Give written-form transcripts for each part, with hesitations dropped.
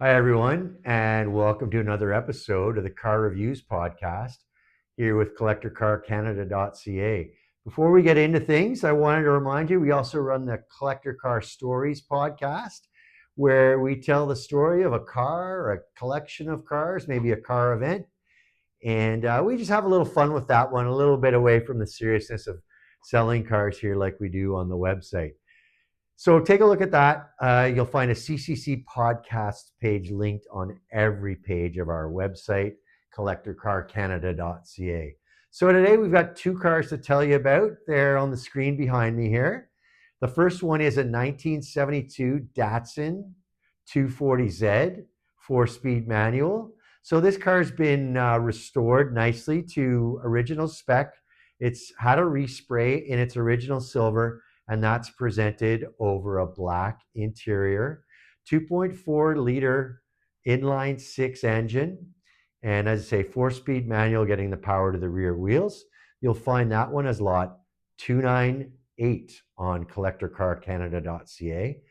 Hi, everyone, and welcome to another episode of the Car Reviews Podcast here with CollectorCarCanada.ca. Before we get into things, I wanted to remind you we also run the Collector Car Stories podcast, where we tell the story of a car, a collection of cars, maybe a car event, and we just have a little fun with that one, a little bit away from the seriousness of selling cars here like we do on the website. So take a look at that. You'll find a CCC podcast page linked on every page of our website, collectorcarcanada.ca. So today we've got two cars to tell you about. They're on the screen behind me here. The first one is a 1972 Datsun 240Z 4-speed manual. So this car's been restored nicely to original spec. It's had a respray in its original silver, and that's presented over a black interior, 2.4-liter inline six engine, and as I say, 4-speed manual getting the power to the rear wheels. You'll find that one as lot 298 on collectorcarcanada.ca.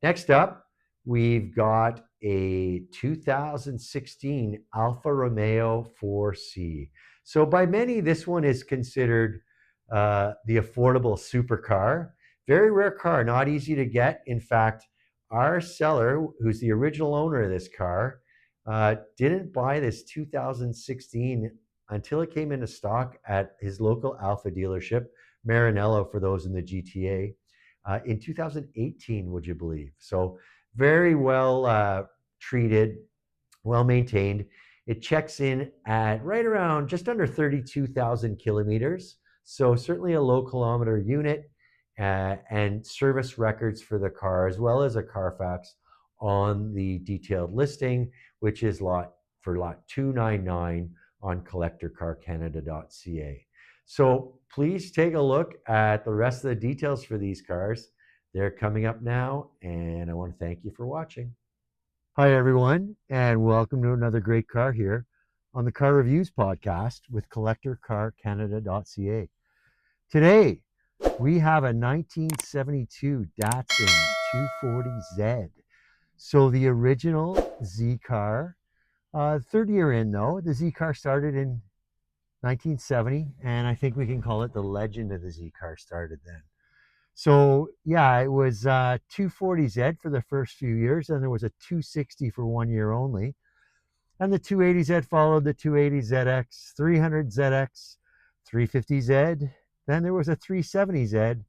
Next up, we've got a 2016 Alfa Romeo 4C. So by many, this one is considered the affordable supercar. Very rare car, not easy to get. In fact, our seller, who's the original owner of this car, didn't buy this 2016 until it came into stock at his local Alfa dealership, Maranello, for those in the GTA, in 2018, would you believe? So very well treated, well maintained. It checks in at right around just under 32,000 kilometers. So certainly a low kilometer unit, and service records for the car, as well as a Carfax on the detailed listing, which is lot 299 on collectorcarcanada.ca. So please take a look at the rest of the details for these cars. They're coming up now, and I want to thank you for watching. Hi, everyone, and welcome to another great car here on the Car Reviews Podcast with CollectorCarCanada.ca. Today, we have a 1972 Datsun 240Z. So the original Z car, third year in though. The Z car started in 1970, and I think we can call it the legend of the Z car started then. So yeah, it was 240Z for the first few years, and there was a 260 for 1 year only. And the 280Z followed the 280ZX, 300ZX, 350Z. Then there was a 370Z.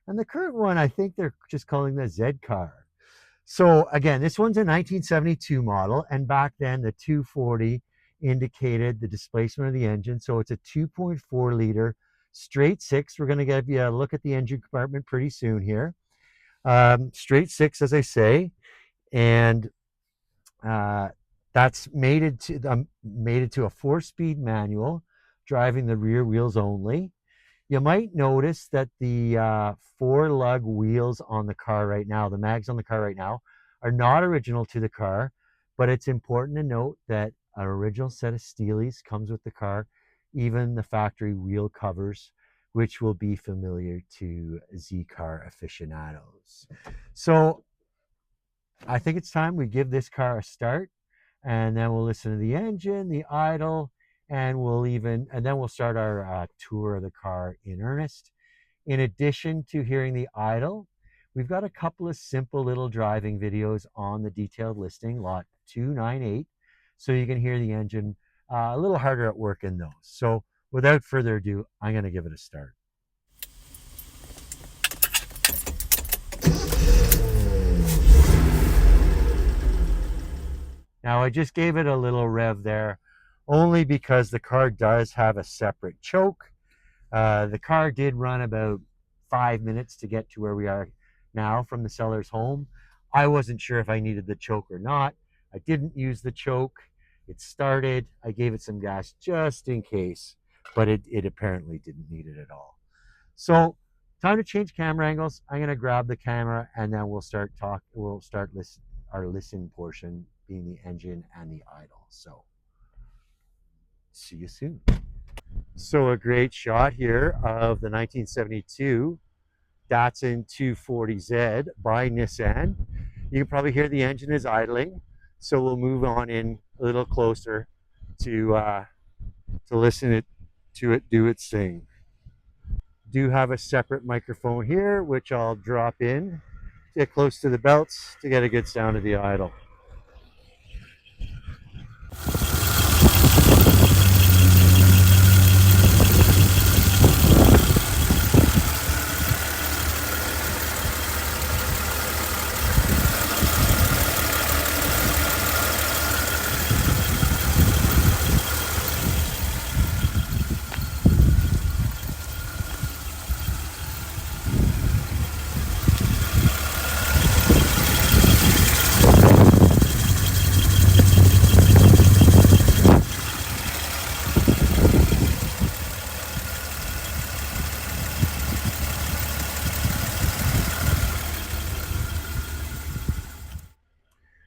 And the current one, I think they're just calling the Z car. So again, this one's a 1972 model. And back then, the 240 indicated the displacement of the engine. So it's a 2.4-liter straight six. We're going to give you a look at the engine compartment pretty soon here. Straight six, as I say. And that's mated to a 4-speed manual, driving the rear wheels only. You might notice that the 4-lug wheels on the car right now, the mags on the car right now, are not original to the car, but it's important to note that an original set of Steelies comes with the car, even the factory wheel covers, which will be familiar to Z-car aficionados. So I think it's time we give this car a start, and then we'll listen to the engine, the idle, and then we'll start our tour of the car in earnest. In addition to hearing the idle, we've got a couple of simple little driving videos on the detailed listing, lot 298, so you can hear the engine a little harder at work in those. So without further ado, I'm going to give it a start. Now, I just gave it a little rev there, only because the car does have a separate choke. The car did run about 5 minutes to get to where we are now from the seller's home. I wasn't sure if I needed the choke or not. I didn't use the choke. It started. I gave it some gas just in case, but it apparently didn't need it at all. So time to change camera angles. I'm going to grab the camera, and then we'll start our listen portion, being the engine and the idle. So see you soon. So a great shot here of the 1972 Datsun 240Z by Nissan. You can probably hear the engine is idling. So we'll move on in a little closer to listen to it do its thing. Do have a separate microphone here, which I'll drop in, get close to the belts to get a good sound of the idle.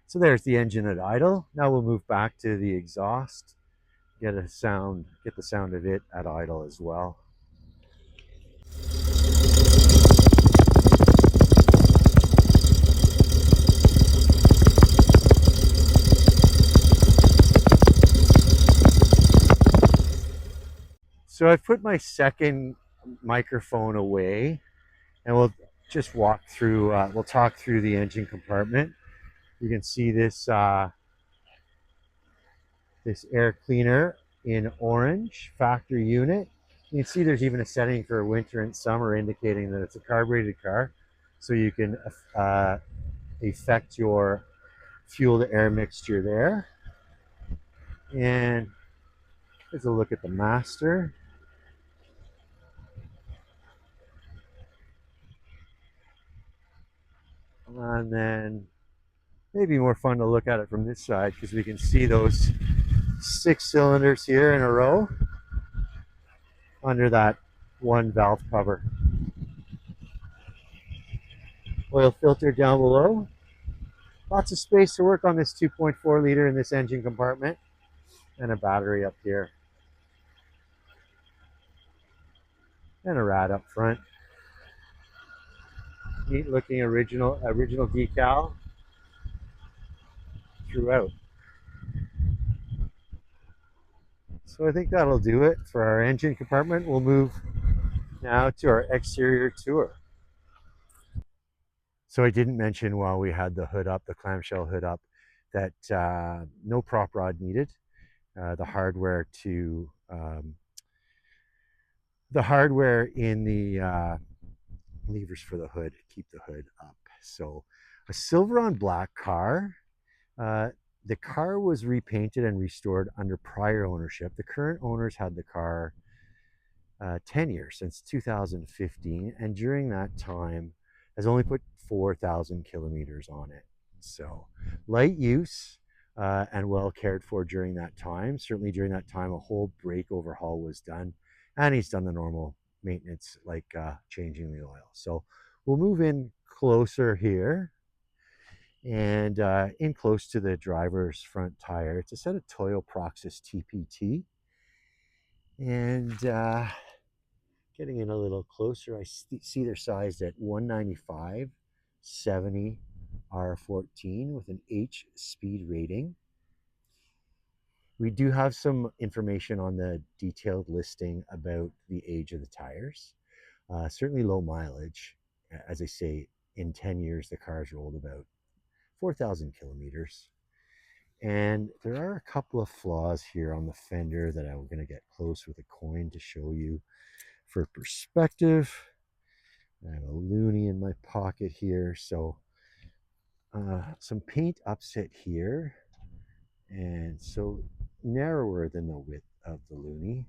So there's the engine at idle. Now we'll move back to the exhaust, get the sound of it at idle as well. So I've put my second microphone away, and we'll just walk through. We'll talk through the engine compartment. You can see this this air cleaner in orange factory unit. You can see there's even a setting for winter and summer, indicating that it's a carbureted car, so you can affect your fuel to air mixture there. And here's a look at the master. And then maybe more fun to look at it from this side, because we can see those 6 cylinders here in a row under that one valve cover. Oil filter down below. Lots of space to work on this 2.4 liter in this engine compartment, and a battery up here, and a rad up front. Neat looking original decal throughout. So I think that'll do it for our engine compartment. We'll move now to our exterior tour. So I didn't mention while we had the hood up, the clamshell hood up, that no prop rod needed. The hardware in the levers for the hood keep the hood up. So a silver on black car. The car was repainted and restored under prior ownership. The current owners had the car 10 years, since 2015, and during that time has only put 4,000 kilometers on it. So light use and well cared for during that time. Certainly during that time, a whole brake overhaul was done, and he's done the normal maintenance like changing the oil. So we'll move in closer here, and in close to the driver's front tire. It's a set of Toyo Proxys TPT, and getting in a little closer, I see they're sized at 195, 70 R14 with an H speed rating. We do have some information on the detailed listing about the age of the tires. Certainly low mileage. As I say, in 10 years, the car's rolled about 4,000 kilometers. And there are a couple of flaws here on the fender that I'm going to get close with a coin to show you for perspective. I have a loonie in my pocket here, so some paint upset here, and so narrower than the width of the loonie,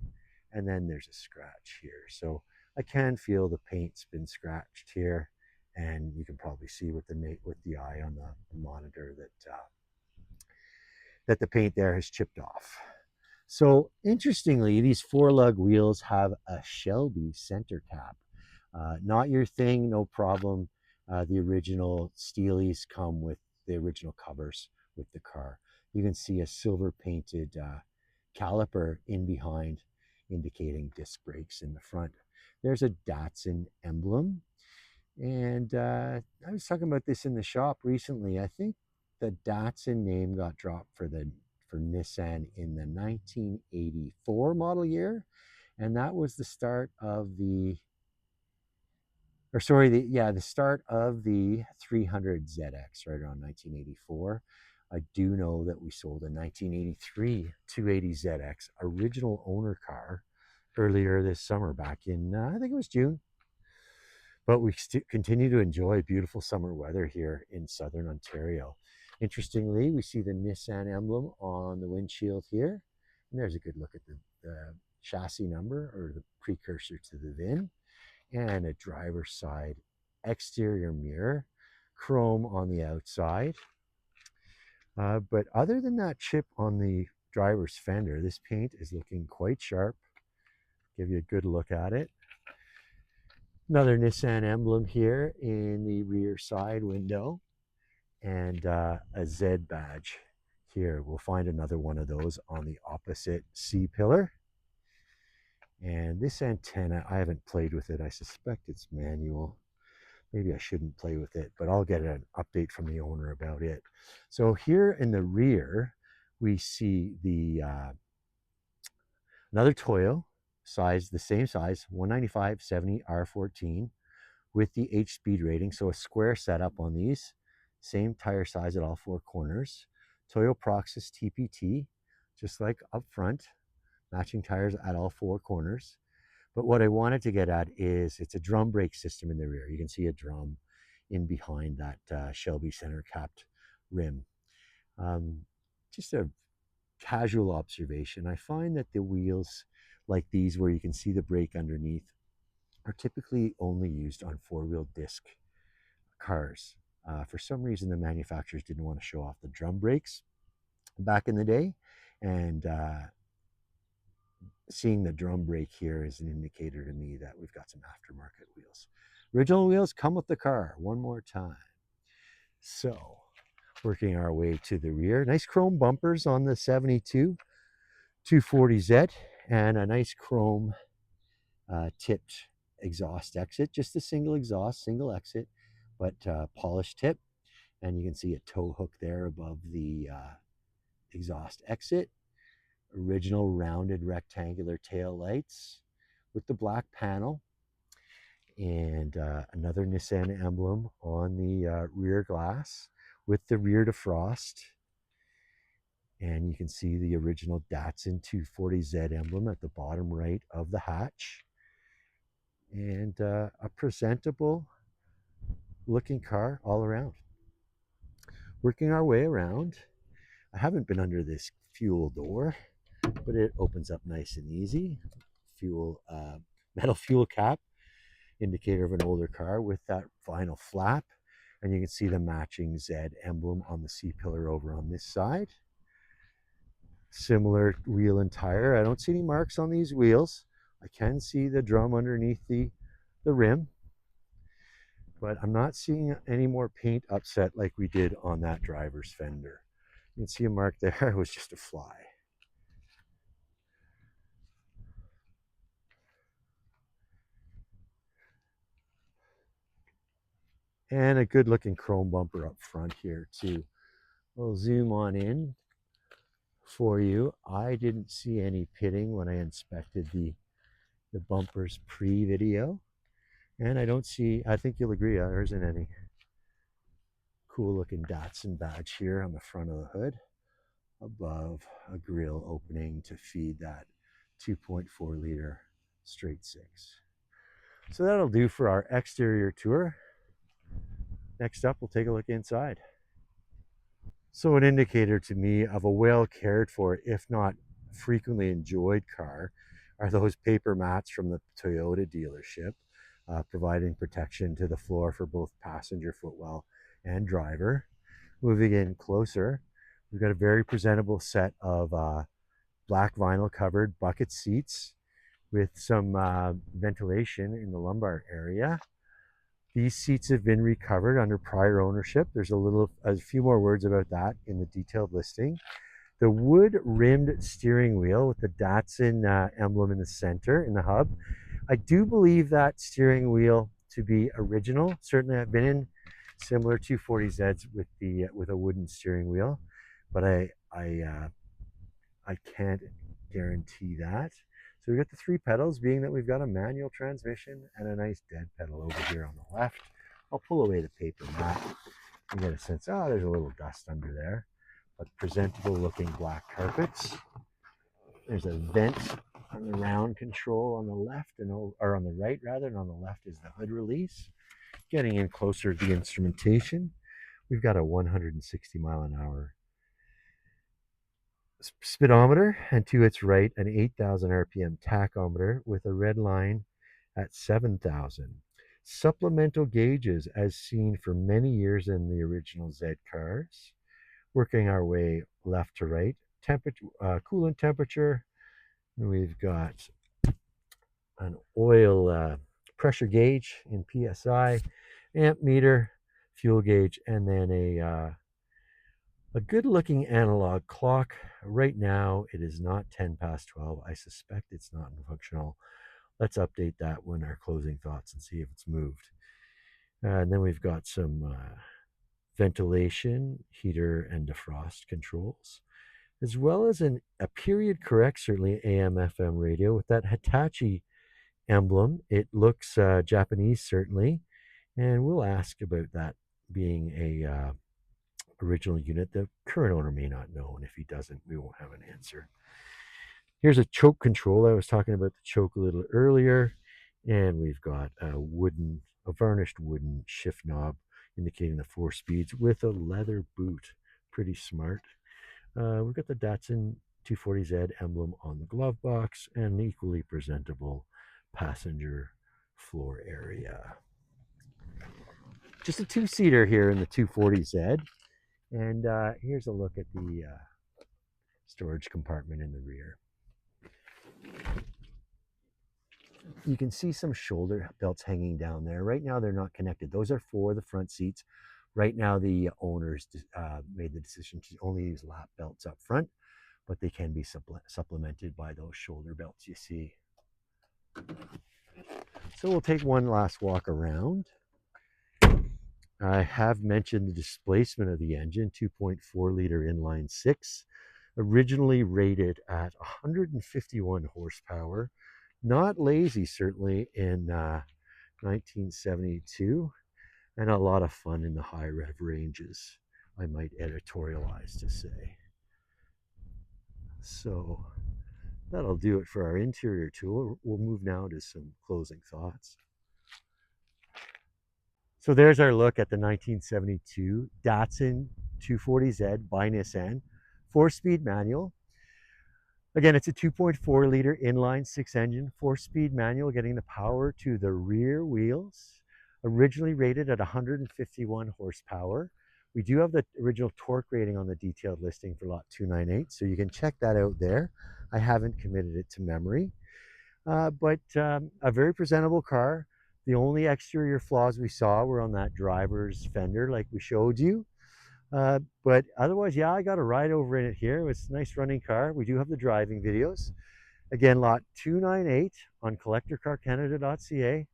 and then there's a scratch here. So I can feel the paint's been scratched here, and you can probably see with the eye on the monitor that the paint there has chipped off. So interestingly, these 4-lug wheels have a Shelby center cap. Not your thing, no problem. The original Steelies come with the original covers with the car. You can see a silver painted caliper in behind, indicating disc brakes in the front. There's a Datsun emblem. And I was talking about this in the shop recently. I think the Datsun name got dropped for Nissan in the 1984 model year, and that was the start of the the start of the 300ZX right around 1984. I do know that we sold a 1983 280ZX original owner car earlier this summer, back in I think it was June. But we continue to enjoy beautiful summer weather here in southern Ontario. Interestingly, we see the Nissan emblem on the windshield here, and there's a good look at the chassis number, or the precursor to the VIN, and a driver's side exterior mirror, chrome on the outside. But other than that chip on the driver's fender, this paint is looking quite sharp. Give you a good look at it. Another Nissan emblem here in the rear side window, and a Z badge here. We'll find another one of those on the opposite C-pillar. And this antenna, I haven't played with it. I suspect it's manual. Maybe I shouldn't play with it, but I'll get an update from the owner about it. So here in the rear, we see the another Toyo, the same size, 195/70 R14 with the H speed rating. So a square setup on these, same tire size at all four corners. Toyo Proxys TPT, just like up front, matching tires at all four corners. But what I wanted to get at is it's a drum brake system in the rear. You can see a drum in behind that Shelby center capped rim. Just a casual observation. I find that the wheels like these, where you can see the brake underneath, are typically only used on four-wheel disc cars. For some reason, the manufacturers didn't want to show off the drum brakes back in the day, and seeing the drum brake here is an indicator to me that we've got some aftermarket wheels. Original wheels come with the car one more time. So, working our way to the rear, nice chrome bumpers on the 72 240Z, and a nice chrome tipped exhaust exit, just a single exhaust, single exit, but polished tip. And you can see a tow hook there above the exhaust exit. Original rounded rectangular tail lights with the black panel, and another Nissan emblem on the rear glass with the rear defrost. And you can see the original Datsun 240Z emblem at the bottom right of the hatch. And a presentable looking car all around. Working our way around, I haven't been under this fuel door, but it opens up nice and easy. Metal fuel cap, indicator of an older car with that vinyl flap. And you can see the matching Z emblem on the C-pillar over on this side. Similar wheel and tire. I don't see any marks on these wheels. I can see the drum underneath the rim, but I'm not seeing any more paint upset like we did on that driver's fender. You can see a mark there. It was just a fly. And a good looking chrome bumper up front here too. We'll zoom on in for you. I didn't see any pitting when I inspected the bumpers pre-video, and I think you'll agree, there isn't any. Cool looking Datsun badge here on the front of the hood, above a grill opening to feed that 2.4 liter straight six. So that'll do for our exterior tour. Next up, we'll take a look inside. So an indicator to me of a well cared for, if not frequently enjoyed car, are those paper mats from the Toyota dealership, providing protection to the floor for both passenger footwell and driver. Moving in closer, we've got a very presentable set of black vinyl covered bucket seats with some ventilation in the lumbar area. These seats have been recovered under prior ownership. There's a few more words about that in the detailed listing. The wood rimmed steering wheel with the Datsun emblem in the center, in the hub. I do believe that steering wheel to be original. Certainly I've been in similar 240Zs with a wooden steering wheel, but I can't guarantee that. So we've got the 3 pedals, being that we've got a manual transmission and a nice dead pedal over here on the left. I'll pull away the paper mat and get a sense, there's a little dust under there, but presentable looking black carpets. There's a vent on the round control on the left, or on the right rather, and on the left is the hood release. Getting in closer to the instrumentation, we've got a 160 mile an hour speedometer, and to its right, an 8,000 RPM tachometer with a red line at 7,000. Supplemental gauges as seen for many years in the original Z cars. Working our way left to right, coolant temperature. And we've got an oil pressure gauge in PSI, amp meter, fuel gauge, and then a good-looking analog clock. Right now, it is not 10 past 12. I suspect it's not functional. Let's update that when our closing thoughts and see if it's moved. And then we've got some ventilation, heater, and defrost controls, as well as a period correct, certainly AM/FM radio with that Hitachi emblem. It looks Japanese, certainly, and we'll ask about that being a original unit. The current owner may not know, and if he doesn't, we won't have an answer. Here's a choke control. I was talking about the choke a little earlier, and we've got a varnished wooden shift knob indicating the 4 speeds with a leather boot. Pretty smart. We've got the Datsun 240Z emblem on the glove box and an equally presentable passenger floor area. Just a 2-seater here in the 240Z. And here's a look at the storage compartment in the rear. You can see some shoulder belts hanging down there. Right now they're not connected. Those are for the front seats. Right now the owners made the decision to only use lap belts up front, but they can be supplemented by those shoulder belts you see. So we'll take one last walk around. I have mentioned the displacement of the engine, 2.4 liter inline 6, originally rated at 151 horsepower. Not lazy, certainly, in 1972, and a lot of fun in the high rev ranges, I might editorialize to say. So that'll do it for our interior tour. We'll move now to some closing thoughts. So there's our look at the 1972 Datsun 240Z by Nissan, 4-speed manual. Again, it's a 2.4 liter inline 6 engine, 4-speed manual, getting the power to the rear wheels, originally rated at 151 horsepower. We do have the original torque rating on the detailed listing for lot 298, so you can check that out there. I haven't committed it to memory, but a very presentable car. The only exterior flaws we saw were on that driver's fender, like we showed you. But otherwise, yeah, I got a ride over in it here. It was a nice running car. We do have the driving videos. Again, lot 298 on collectorcarcanada.ca.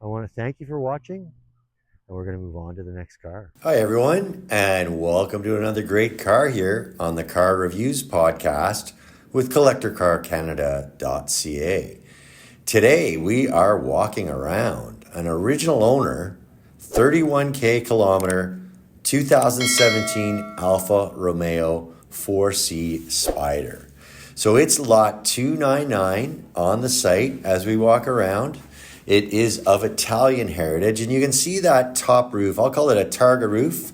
I want to thank you for watching, and we're going to move on to the next car. Hi, everyone, and welcome to another great car here on the Car Reviews podcast with collectorcarcanada.ca. Today, we are walking around an original owner, 31K kilometer, 2017 Alfa Romeo 4C Spider. So it's lot 299 on the site as we walk around. It is of Italian heritage, and you can see that top roof. I'll call it a targa roof.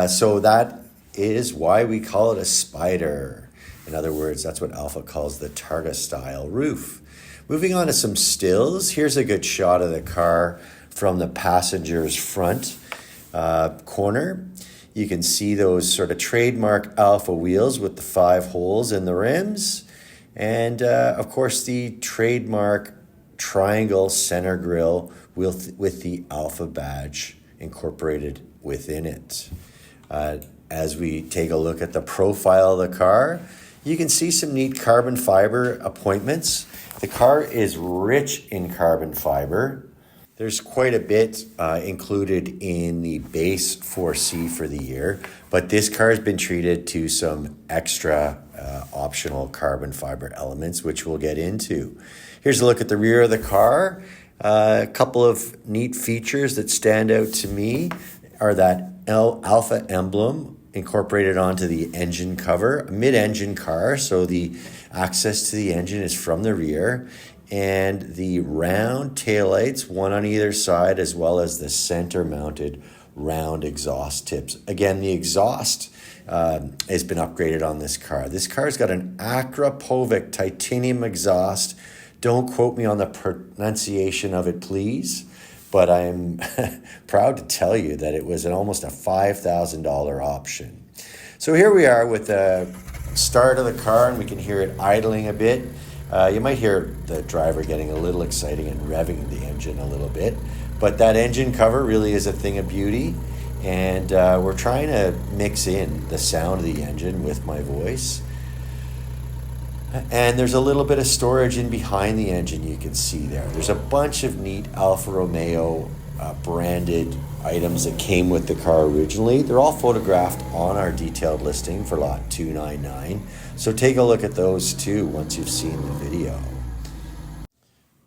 So that is why we call it a Spider. In other words, that's what Alfa calls the targa style roof. Moving on to some stills. Here's a good shot of the car from the passenger's front corner. You can see those sort of trademark Alfa wheels with the 5 holes in the rims. And of course, the trademark triangle center grille with the Alfa badge incorporated within it. As we take a look at the profile of the car, you can see some neat carbon fiber appointments. The car is rich in carbon fiber. There's quite a bit included in the base 4C for the year, but this car has been treated to some extra optional carbon fiber elements, which we'll get into. Here's a look at the rear of the car. A couple of neat features that stand out to me are that Alfa emblem incorporated onto the engine cover, a mid-engine car, so the access to the engine is from the rear, and the round taillights, one on either side, as well as the center-mounted round exhaust tips. Again, the exhaust has been upgraded on this car. This car's got an Akrapovic titanium exhaust. Don't quote me on the pronunciation of it, please, but I'm proud to tell you that it was almost a $5,000 option. So here we are with the start of the car, and we can hear it idling a bit. You might hear the driver getting a little exciting and revving the engine a little bit, but that engine cover really is a thing of beauty, and we're trying to mix in the sound of the engine with my voice. And there's a little bit of storage in behind the engine you can see there. There's a bunch of neat Alfa Romeo branded items that came with the car originally. They're all photographed on our detailed listing for lot 299. So take a look at those too once you've seen the video.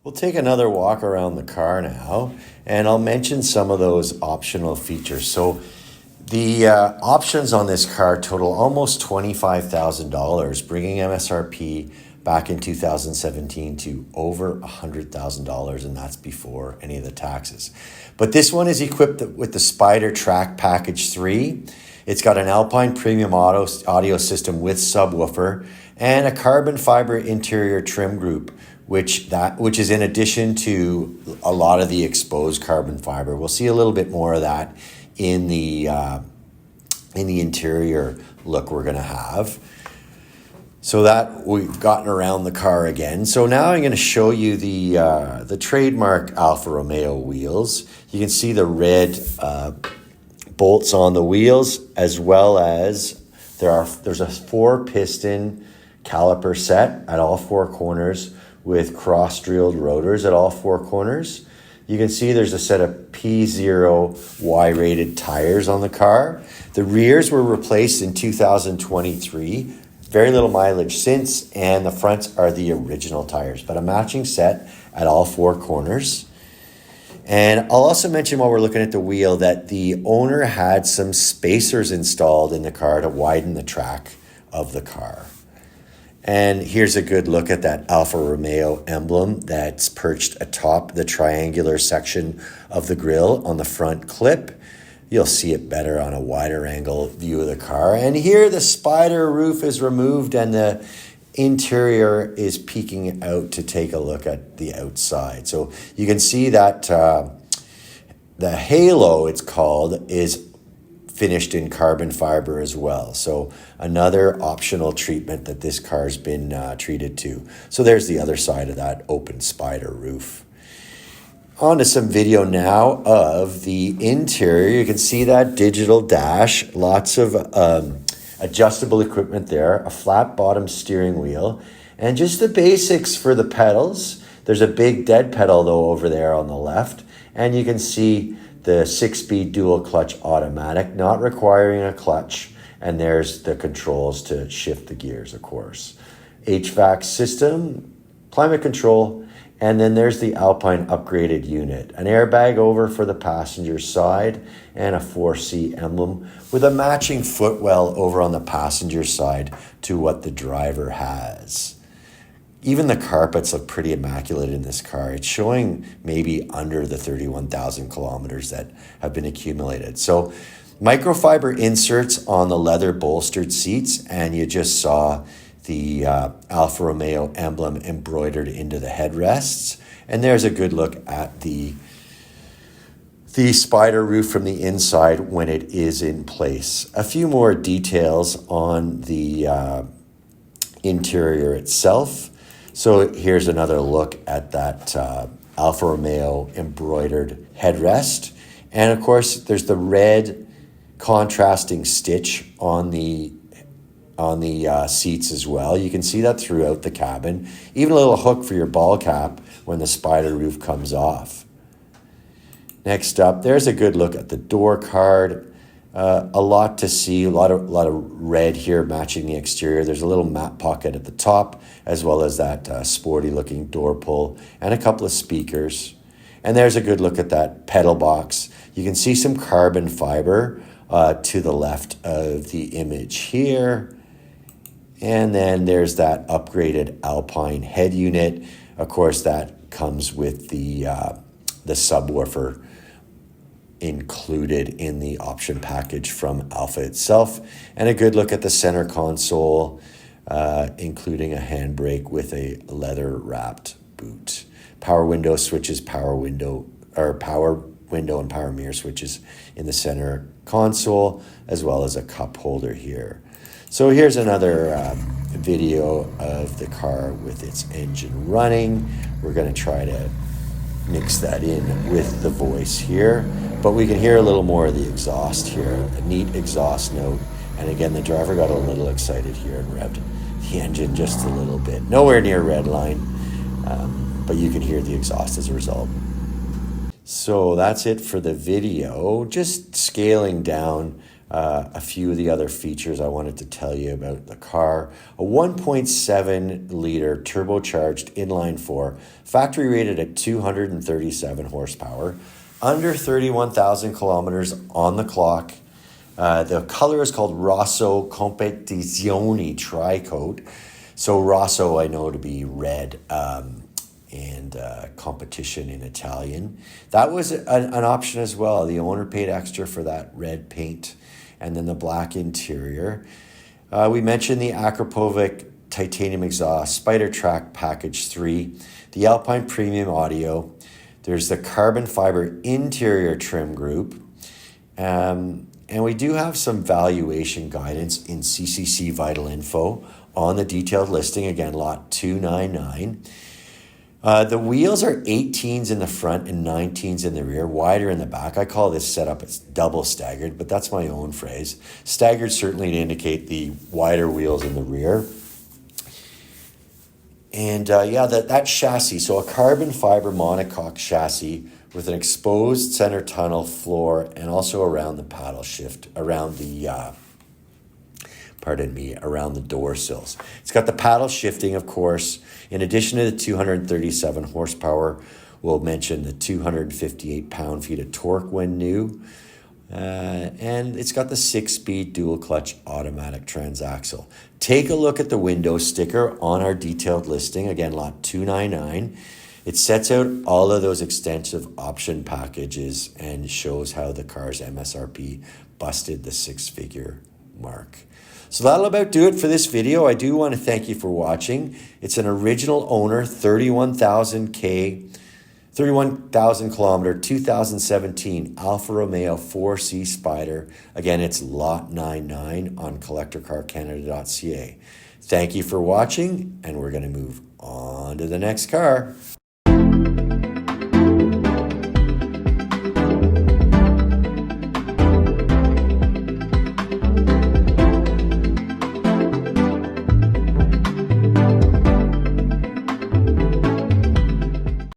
We'll take another walk around the car now, and I'll mention some of those optional features. So the options on this car total almost $25,000, bringing MSRP back in 2017 to over $100,000, and that's before any of the taxes. But this one is equipped with the Spider Track Package 3. It's got an Alpine Premium audio system with subwoofer and a carbon fiber interior trim group, which is in addition to a lot of the exposed carbon fiber. We'll see a little bit more of that in the interior look we're going to have. So that we've gotten around the car again. So now I'm going to show you the trademark Alfa Romeo wheels. You can see the red bolts on the wheels, as well as there's a 4-piston caliper set at all 4 corners with cross-drilled rotors at all 4 corners. You can see there's a set of P0 Y-rated tires on the car. The rears were replaced in 2023. Very little mileage since, and the fronts are the original tires, but a matching set at all 4 corners. And I'll also mention while we're looking at the wheel that the owner had some spacers installed in the car to widen the track of the car. And here's a good look at that Alfa Romeo emblem that's perched atop the triangular section of the grille on the front clip. You'll see it better on a wider angle view of the car. And here the Spider roof is removed and the interior is peeking out to take a look at the outside. So you can see that the halo, it's called, is finished in carbon fiber as well. So another optional treatment that this car's been treated to. So there's the other side of that open Spider roof. On to some video now of the interior. You can see that digital dash, lots of adjustable equipment there, a flat bottom steering wheel, and just the basics for the pedals. There's a big dead pedal though over there on the left, and you can see the 6-speed dual clutch automatic, not requiring a clutch, and there's the controls to shift the gears, of course. HVAC system, climate control, and then there's the Alpine upgraded unit, an airbag over for the passenger side and a 4C emblem with a matching footwell over on the passenger side to what the driver has. Even the carpets look pretty immaculate in this car. It's showing maybe under the 31,000 kilometers that have been accumulated. So microfiber inserts on the leather bolstered seats, and you just saw the Alfa Romeo emblem embroidered into the headrests. And there's a good look at the Spider roof from the inside when it is in place. A few more details on the interior itself. So here's another look at that Alfa Romeo embroidered headrest. And of course, there's the red contrasting stitch on the seats as well. You can see that throughout the cabin. Even a little hook for your ball cap when the Spider roof comes off. Next up, there's a good look at the door card. A lot to see, a lot of red here matching the exterior. There's a little map pocket at the top, as well as that sporty looking door pull and a couple of speakers. And there's a good look at that pedal box. You can see some carbon fiber to the left of the image here. And then there's that upgraded Alpine head unit. Of course, that comes with the subwoofer included in the option package from Alfa itself. And a good look at the center console, including a handbrake with a leather wrapped boot. Power window switches, power window and power mirror switches in the center console, as well as a cup holder here. So here's another video of the car with its engine running. We're going to try to mix that in with the voice here, but we can hear a little more of the exhaust here, a neat exhaust note. And again, the driver got a little excited here and revved the engine just a little bit. Nowhere near red line, but you can hear the exhaust as a result. So that's it for the video. Just scaling down a few of the other features I wanted to tell you about the car. A 1.7 liter turbocharged inline four, factory rated at 237 horsepower, under 31,000 kilometers on the clock. The color is called Rosso Competizione Tri-Coat. So Rosso I know to be red, and competition in Italian. That was an option as well. The owner paid extra for that red paint and then the black interior. We mentioned the Akrapovic titanium exhaust, Spider Track Package 3, the Alpine Premium Audio. There's the carbon fiber interior trim group. And we do have some valuation guidance in CCC Vital Info on the detailed listing, again, lot 299. The wheels are 18s in the front and 19s in the rear, wider in the back. I call this setup, it's double staggered, but that's my own phrase. Staggered certainly to indicate the wider wheels in the rear. And that chassis, so a carbon fiber monocoque chassis with an exposed center tunnel floor and also around the paddle shift, around the door sills. It's got the paddle shifting, of course. In addition to the 237 horsepower, we'll mention the 258 pound-feet of torque when new. And it's got the 6-speed dual-clutch automatic transaxle. Take a look at the window sticker on our detailed listing, again, lot 299. It sets out all of those extensive option packages and shows how the car's MSRP busted the 6-figure mark. So that'll about do it for this video. I do want to thank you for watching. It's an original owner, 31,000 kilometer, 2017 Alfa Romeo 4C Spider. Again, it's lot 99 on collectorcarcanada.ca. Thank you for watching, and we're going to move on to the next car.